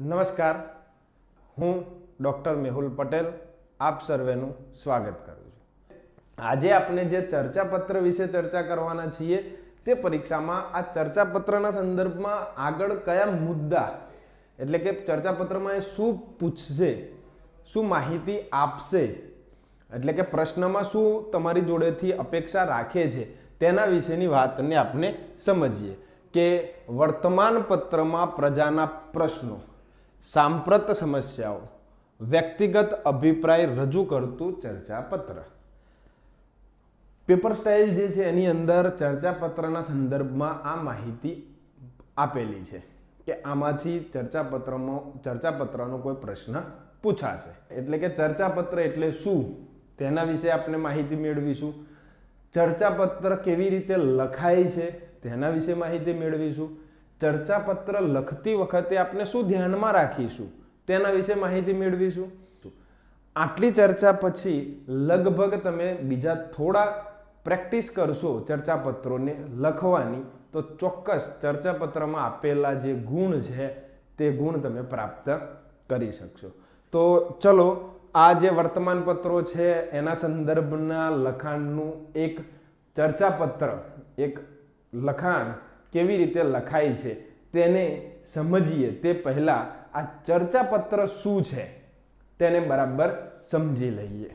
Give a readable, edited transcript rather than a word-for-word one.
નમસ્કાર, હું ડૉક્ટર મેહુલ પટેલ આપ સર્વેનું સ્વાગત કરું છું। આજે આપણે જે ચર્ચાપત્ર વિશે ચર્ચા કરવાના છીએ તે પરીક્ષામાં આ ચર્ચાપત્રના સંદર્ભમાં આગળ કયા મુદ્દા એટલે કે ચર્ચાપત્રમાં એ શું પૂછશે, શું માહિતી આપશે, એટલે કે પ્રશ્નમાં શું તમારી જોડેથી અપેક્ષા રાખે છે તેના વિશેની વાતને આપણે સમજીએ કે વર્તમાન પત્રમાં પ્રજાના પ્રશ્નો, સાંપ્રત સમસ્યાઓ, વ્યક્તિગત અભિપ્રાય રજૂ કરતું ચર્ચાપત્ર। પેપર સ્ટાઇલ જે છે એની અંદર ચર્ચાપત્રના સંદર્ભમાં આ માહિતી આપેલી છે કે આમાંથી ચર્ચાપત્રનો કોઈ પ્રશ્ન પૂછાશે, એટલે કે ચર્ચાપત્ર એટલે શું તેના વિશે આપણે માહિતી મેળવીશું। ચર્ચાપત્ર કેવી રીતે લખાય છે તેના વિશે માહિતી મેળવીશું। ચર્ચાપત્ર લખતી વખતે આપણે શું ધ્યાનમાં રાખીશું તેના વિશે માહિતી મેળવીશું। આટલી ચર્ચા પછી લગભગ તમે બીજા થોડા પ્રેક્ટિસ કરશો ચર્ચાપત્રોને લખવાની તો ચોક્કસ ચર્ચાપત્રમાં આપેલા જે ગુણ છે તે ગુણ તમે પ્રાપ્ત કરી શકશો। તો ચલો આ જે વર્તમાન પત્રો છે એના સંદર્ભના લખાણનું એક ચર્ચાપત્ર, એક લખાણ કેવી રીતે લખાય છે તેને સમજીએ તે પહેલા આ ચર્ચાપત્ર શું છે તેને બરાબર સમજી લઈએ।